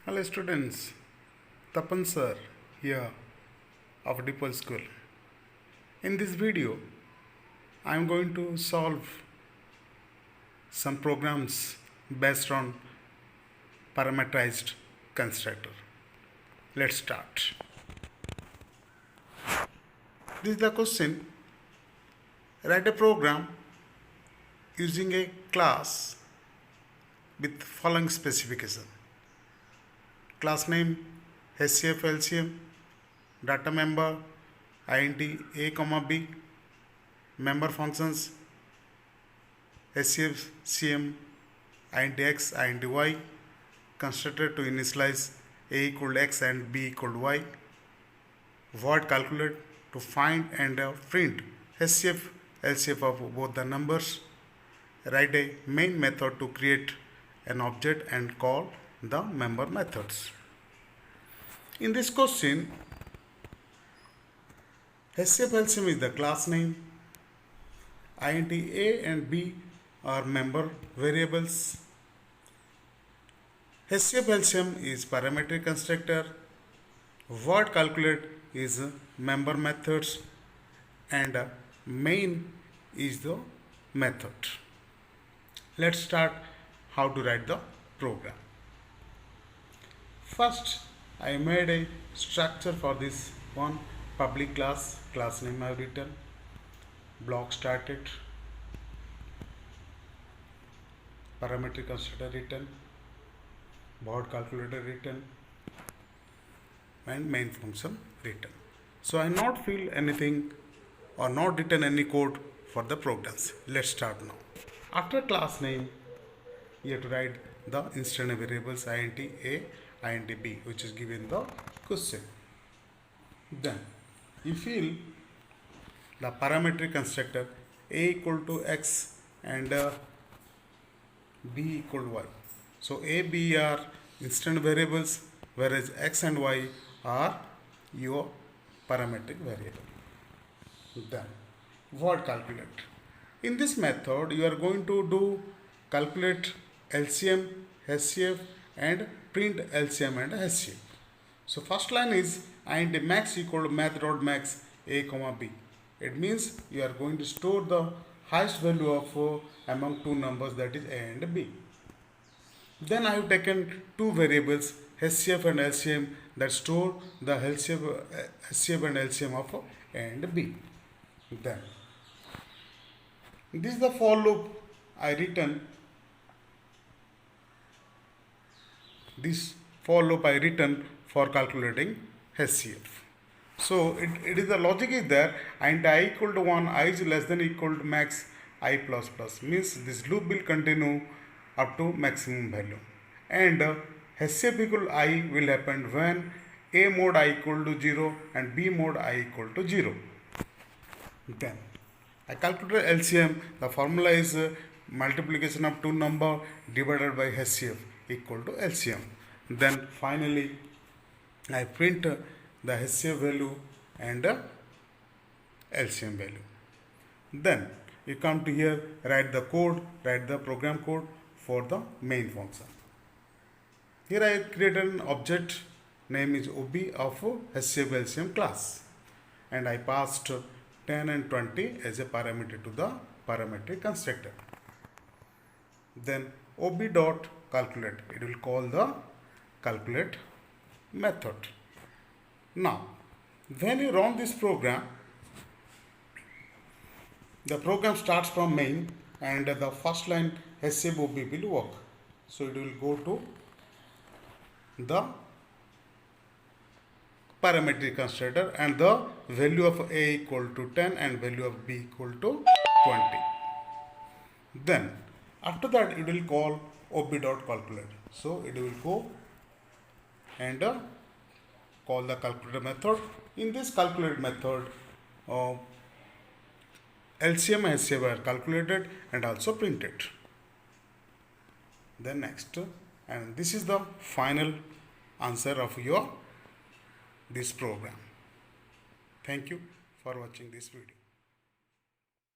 Hello students, Tapan sir here of DePaul School. In this video, I am going to solve some programs based on parameterized constructor. Let's start. This is the question. Write a program using a class with following specification. Class name HCF LCM, data member int a comma b, member functions HCF CM int x int y, constructor to initialize a equal to x and b equal to y, void calculate to find and print HCF LCF of both the numbers, write a main method to create an object and call the member methods. In this question, HCF LCM is the class name, int a and b are member variables, HCF LCM is parametric constructor, void calculate is member methods, and main is the method. Let's start how to write the program. First, I made a structure for this one. Public class name I have written, block started, parametric constructor written, void calculator written, and main function written. So I not fill anything or not written any code for the programs. Let's start now. After class name, you have to write the instance variables int a, int b, which is given in the question. Then you fill the parametric constructor a equal to x and b equal to y. So a, b are instant variables, whereas x and y are your parametric variable. Then void calculate. In this method, you are going to do calculate LCM, HCF and print LCM and HCF. So first line is int max equal to math.max a comma b. It means you are going to store the highest value of among two numbers, that is a and b. Then I have taken two variables HCF and LCM that store the HCF and LCM of a and b. Then this is the for loop I written. This for loop I written for calculating HCF. So it is the logic is there, int I equal to 1, I is less than equal to max I plus plus, means this loop will continue up to maximum value, and HCF equal I will happen when a mod I equal to 0 and b mod I equal to 0. Then I calculate LCM. The formula is multiplication of two number divided by HCF equal to LCM. Then finally I print the HCF value and LCM value. Then you come to here, write the code, write the program code for the main function. Here I created an object, name is OB of HCF LCM class, and I passed 10 and 20 as a parameter to the parametric constructor. Then OB dot calculate, it will call the calculate method. Now when you run this program, the program starts from main and the first line HCF OB will work. So it will go to the parametric constructor and the value of a equal to 10 and value of b equal to 20. Then after that it will call ob.calculate. So it will go and call the calculator method. In this calculate method, LCM and HCF are calculated and also printed. Then next, and this is the final answer of your this program. Thank you for watching this video.